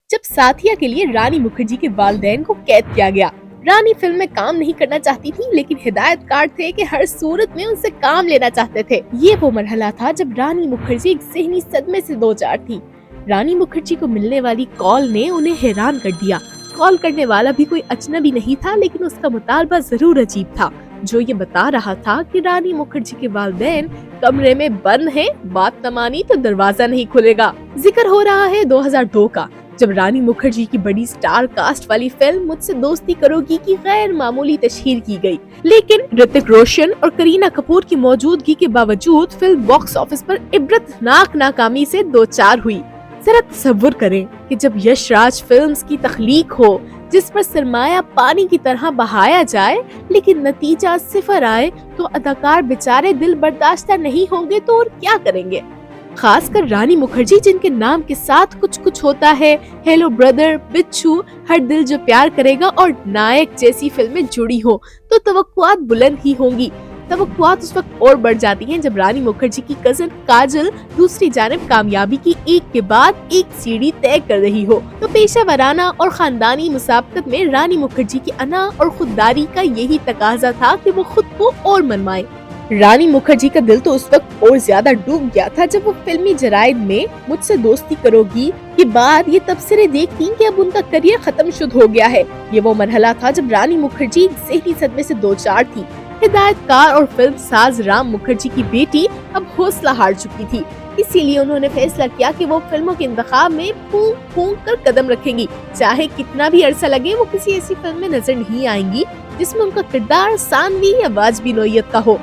जब साथिया के लिए रानी मुखर्जी के वालिदैन को कैद किया गया। रानी फिल्म में काम नहीं करना चाहती थी, लेकिन हिदायतकार थे कि हर सूरत में उनसे काम लेना चाहते थे। ये वो मरहला था जब रानी मुखर्जी एक ज़हनी सदमे से दो चार थी। रानी मुखर्जी को मिलने वाली कॉल ने उन्हें हैरान कर दिया। कॉल करने वाला भी कोई अजनबी नहीं था, लेकिन उसका मुतालबा जरूर अजीब था, जो ये बता रहा था कि रानी मुखर्जी के वालिदैन कमरे में बंद हैं, बात न मानी तो दरवाजा नहीं खुलेगा। जिक्र हो रहा है 2002 का, जब रानी मुखर्जी की बड़ी स्टार कास्ट वाली फिल्म मुझसे दोस्ती करोगी की गैर मामूली तशहीर की गई, लेकिन ऋतिक रोशन और करीना कपूर की मौजूदगी के बावजूद फिल्म बॉक्स ऑफिस पर इबरतनाक नाकामी से दो चार हुई। जरा तसव्वुर करें कि जब यश राज फिल्म्स की तख्लीक हो, जिस पर सरमाया पानी की तरह बहाया जाए, लेकिन नतीजा सिफर आए, तो अदाकार बेचारे दिल बर्दाश्त नहीं होंगे तो और क्या करेंगे। खासकर रानी मुखर्जी, जिनके नाम के साथ कुछ कुछ होता है, हेलो ब्रदर, बिच्छू, हर दिल जो प्यार करेगा और नायक जैसी फिल्में जुड़ी हो, तो तवक्कुआत बुलंद ही होंगी। तवक्कुआत उस वक्त और बढ़ जाती हैं जब रानी मुखर्जी की कजन काजल दूसरी जानिब कामयाबी की एक के बाद एक सीढ़ी तय कर रही हो, तो पेशा और खानदानी मुसाबकत में रानी मुखर्जी की अना और खुददारी का यही तकाजा था कि वो खुद को और मनवाए। रानी मुखर्जी का दिल तो उस वक्त और ज्यादा डूब गया था जब वो फिल्मी जराइद में मुझसे दोस्ती करोगी के बाद ये तबसरे देखती कि अब उनका करियर खत्म शुद हो गया है। ये वो मरहला था जब रानी मुखर्जी ज़हनी सदमे से दो चार थी। हिदायतकार और फिल्म साज राम मुखर्जी की बेटी अब हौसला हार चुकी थी, इसीलिए उन्होंने फैसला किया कि वो फिल्मों के इंतखाब में फूंक फूंक कर कदम रखेंगी। चाहे कितना भी अरसा लगे, वो किसी ऐसी फिल्म में नजर नहीं आएंगी जिसमें उनका किरदार सानवी या वाजबी नौयत का हो।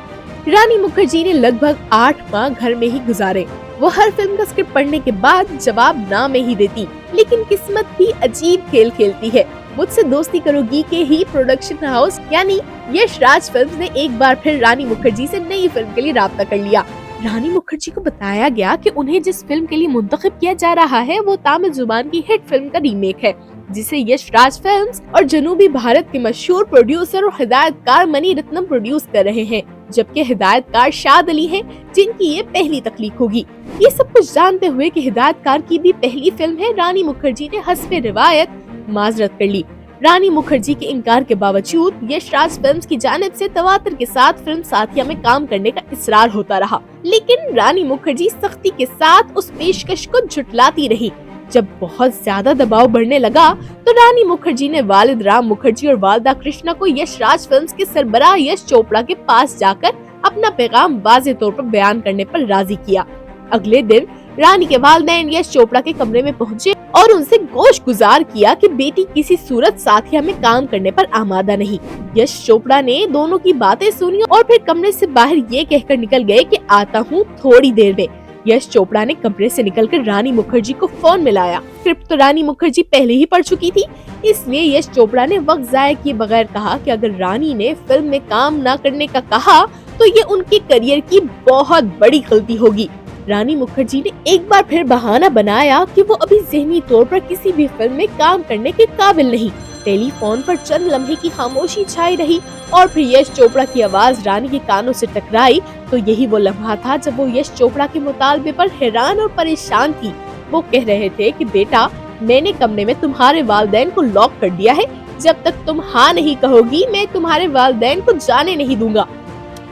रानी मुखर्जी ने लगभग 8 माह घर में ही गुजारे। वो हर फिल्म का स्क्रिप्ट पढ़ने के बाद जवाब ना में ही देती, लेकिन किस्मत भी अजीब खेल खेलती है। मुझसे दोस्ती करोगी के ही प्रोडक्शन हाउस यानी यश राज फिल्म्स ने एक बार फिर रानी मुखर्जी से नई फिल्म के लिए राब्ता कर लिया। रानी मुखर्जी को बताया गया कि उन्हें जिस फिल्म के लिए मुंतखब किया जा रहा है वो तमिल जुबान की हिट फिल्म का रीमेक है, जिसे यश राज फिल्म्स और जनूबी भारत के मशहूर प्रोड्यूसर और हिदायतकार मनी रत्नम प्रोड्यूस कर रहे हैं, जबकि हिदायतकार शाद अली हैं, जिनकी ये पहली तख्लीक होगी। ये सब कुछ जानते हुए कि हिदायतकार की भी पहली फिल्म है, रानी मुखर्जी ने हस्बे रिवायत माजरत कर ली। रानी मुखर्जी के इनकार के बावजूद यश राज फिल्म्स की जानिब से तवातर के साथ फिल्म साथिया में काम करने का इसरार होता रहा, लेकिन रानी मुखर्जी सख्ती के साथ उस पेशकश को झुटलाती रही। जब बहुत ज्यादा दबाव बढ़ने लगा तो रानी मुखर्जी ने वालिद राम मुखर्जी और वालदा कृष्णा को यश राज फिल्म्स के सरबराह यश चोपड़ा के पास जाकर अपना पैगाम वाज़ेह तौर पर बयान करने पर राजी किया। अगले दिन रानी के वालिदैन यश चोपड़ा के कमरे में पहुंचे और उनसे गोश गुजार किया कि बेटी किसी सूरत साथिया में काम करने पर आमादा नहीं। यश चोपड़ा ने दोनों की बातें सुनी और फिर कमरे से बाहर ये कहकर निकल गए कि आता हूँ थोड़ी देर में। यश चोपड़ा ने कमरे से निकलकर रानी मुखर्जी को फोन मिलाया। स्क्रिप्ट तो रानी मुखर्जी पहले ही पढ़ चुकी थी, इसलिए यश चोपड़ा ने वक्त जाया किए बगैर कहा कि अगर रानी ने फिल्म में काम न करने का कहा तो ये उनके करियर की बहुत बड़ी गलती होगी। रानी मुखर्जी ने एक बार फिर बहाना बनाया कि वो अभी ज़हनी तौर पर किसी भी फिल्म में काम करने के काबिल नहीं। टेलीफोन पर चंद लम्हे की खामोशी छाई रही और फिर यश चोपड़ा की आवाज रानी के कानों से टकराई तो यही वो लम्हा था जब वो यश चोपड़ा के मुतालबे पर हैरान और परेशान थी। वो कह रहे थे कि बेटा, मैंने कमरे में तुम्हारे वालिदैन को लॉक कर दिया है, जब तक तुम हाँ नहीं कहोगी मैं तुम्हारे वालिदैन को जाने नहीं दूंगा।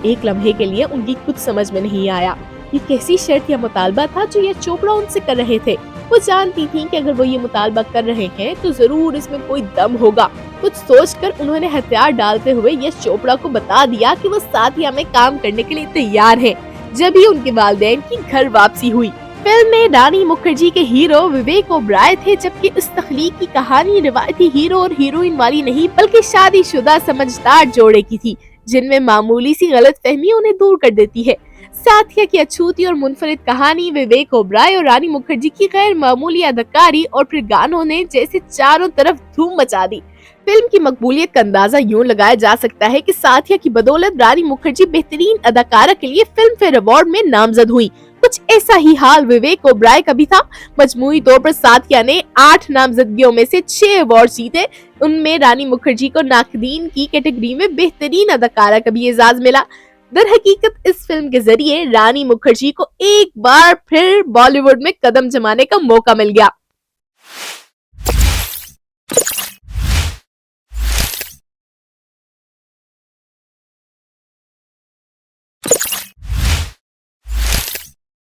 एक लम्हे के लिए उनकी कुछ समझ में नहीं आया। ये कैसी शर्त या मुतालबा था जो यश चोपड़ा उनसे कर रहे थे। वो जानती थी कि अगर वो ये मुतालबा कर रहे हैं तो जरूर इसमें कोई दम होगा। कुछ सोचकर उन्होंने हथियार डालते हुए यश चोपड़ा को बता दिया कि वो साथिया में काम करने के लिए तैयार हैं। जब ही उनके वालिदैन की घर वापसी हुई। फिल्म में रानी मुखर्जी के हीरो विवेक ओबराय थे, जबकि इस तख्लीक की कहानी रिवायती हीरो और हीरोइन वाली नहीं बल्कि शादीशुदा समझदार जोड़े की थी, जिनमें मामूली सी गलतफहमी उन्हें दूर कर देती है। साथिया की अछूती और मुनफरिद कहानी, विवेक ओबराय और रानी मुखर्जी की गैर मामूली अदाकारी और फिर गानों ने जैसे चारों तरफ धूम मचा दी। फिल्म की मकबूलियत का अंदाजा यूं लगाया जा सकता है कि साथिया की बदौलत रानी मुखर्जी बेहतरीन अदाकारा के लिए फिल्म फेयर अवार्ड में नामजद हुई। कुछ ऐसा ही हाल विवेक ओबराय का भी था। मजमूई तौर पर साथिया ने 8 नामजदगियों में से 6 अवार्ड जीते। उनमें रानी मुखर्जी को नाकदीन की कैटेगरी में बेहतरीन अदाकारा का भी एजाज मिला। दर हकीकत इस फिल्म के जरिए रानी मुखर्जी को एक बार फिर बॉलीवुड में कदम जमाने का मौका मिल गया।